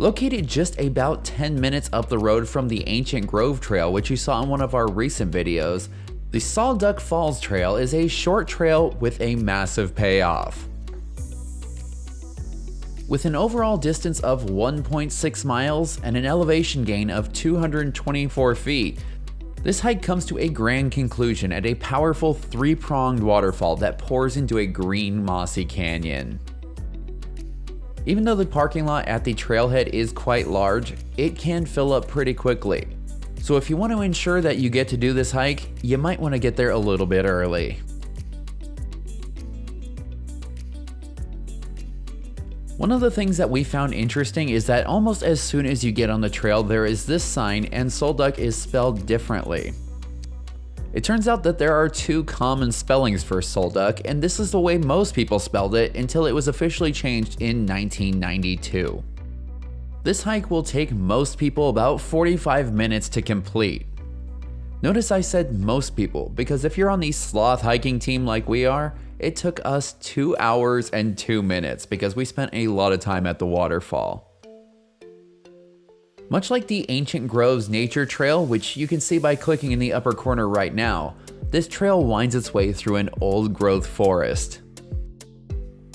Located just about 10 minutes up the road from the 𝐀𝐁�𝐔𝐓 Trail, which you saw in one of our recent videos, the Sol Duc Falls Trail is a short trail with a massive payoff. With an overall distance of 1.6 miles and an elevation gain of 224 feet, this hike comes to a grand conclusion at a powerful three-pronged waterfall that pours into a green, mossy canyon. Even though the parking lot at the trailhead is quite large, it can fill up pretty quickly. So if you want to ensure that you get to do this hike, you might want to get there a little bit early. One of the things that we found interesting is that almost as soon as you get on the trail, there is this sign and Sol Duc is spelled differently. It turns out that there are two common spellings for Sol Duc, and this is the way most people spelled it until it was officially changed in 1992. This hike will take most people about 45 minutes to complete. Notice I said most people, because if you're on the sloth hiking team like we are, it took us 2 hours and 2 minutes because we spent a lot of time at the waterfall. Much like the 𝐀𝐁�𝐔𝐓's nature trail, which you can see by clicking in the upper corner right now, this trail winds its way through an old-growth forest.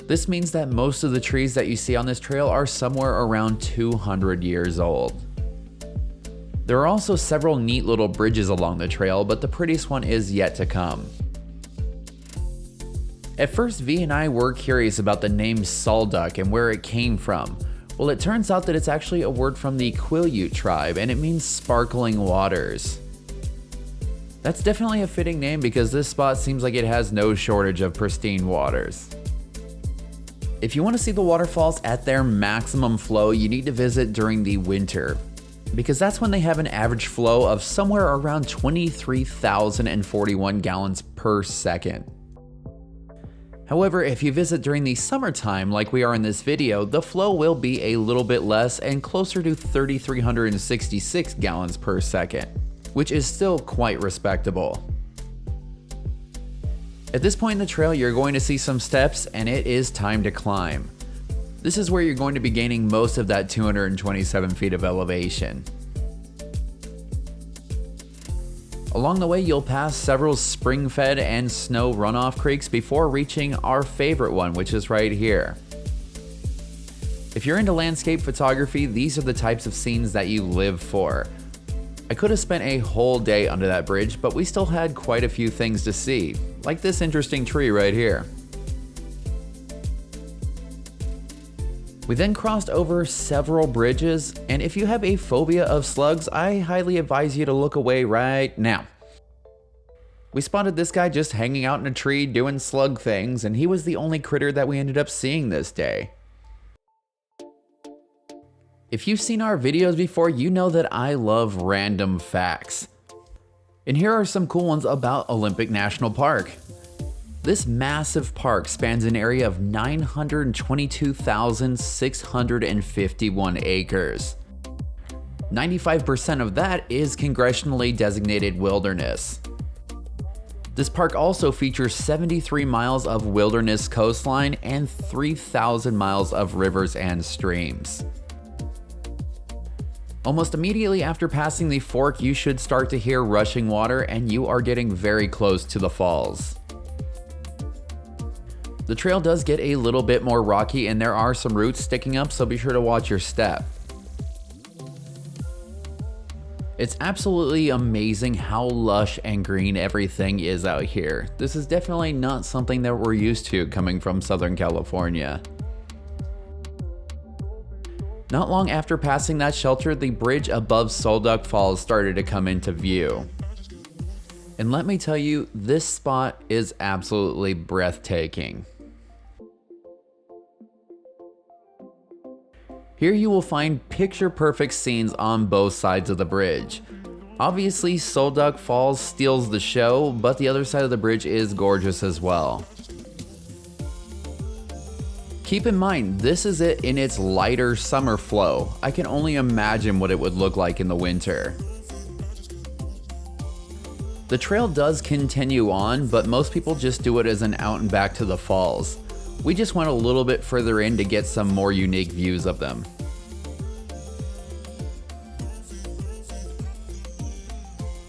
This means that most of the trees that you see on this trail are somewhere around 200 years old. There are also several neat little bridges along the trail, but the prettiest one is yet to come. At first, V and I were curious about the name Sol Duc and where it came from. Well, it turns out that it's actually a word from the 𝐊𝐿𝐼 tribe, and it means sparkling waters. That's definitely a fitting name because this spot seems like it has no shortage of pristine waters. If you want to see the waterfalls at their maximum flow, you need to visit during the winter, because that's when they have an average flow of somewhere around 23,041 gallons per second. However, if you visit during the summertime like we are in this video, the flow will be a little bit less and closer to 3,366 gallons per second, which is still quite respectable. At this point in the trail, you're going to see some steps and it is time to climb. This is where you're going to be gaining most of that 227 feet of elevation. Along the way, you'll pass several spring-fed and snow runoff creeks before reaching our favorite one, which is right here. If you're into landscape photography, these are the types of scenes that you live for. I could have spent a whole day under that bridge, but we still had quite a few things to see, like this interesting tree right here. We then crossed over several bridges, and if you have a phobia of slugs, I highly advise you to look away right now. We spotted this guy just hanging out in a tree doing slug things, and he was the only critter that we ended up seeing this day. If you've seen our videos before, you know that I love random facts. And here are some cool ones about Olympic National Park. This massive park spans an area of 922,651 acres. 95% of that is congressionally designated wilderness. This park also features 73 miles of wilderness coastline and 3,000 miles of rivers and streams. Almost immediately after passing the fork, you should start to hear rushing water, and you are getting very close to the falls. The trail does get a little bit more rocky and there are some roots sticking up, so be sure to watch your step. It's absolutely amazing how lush and green everything is out here. This is definitely not something that we're used to coming from Southern California. Not long after passing that shelter, the bridge above Sol Duc Falls started to come into view. And let me tell you, this spot is absolutely breathtaking. Here you will find picture-perfect scenes on both sides of the bridge. Obviously, Sol Duc Falls steals the show, but the other side of the bridge is gorgeous as well. Keep in mind, this is it in its lighter summer flow. I can only imagine what it would look like in the winter. The trail does continue on, but most people just do it as an out and back to the falls. We just went a little bit further in to get some more unique views of them.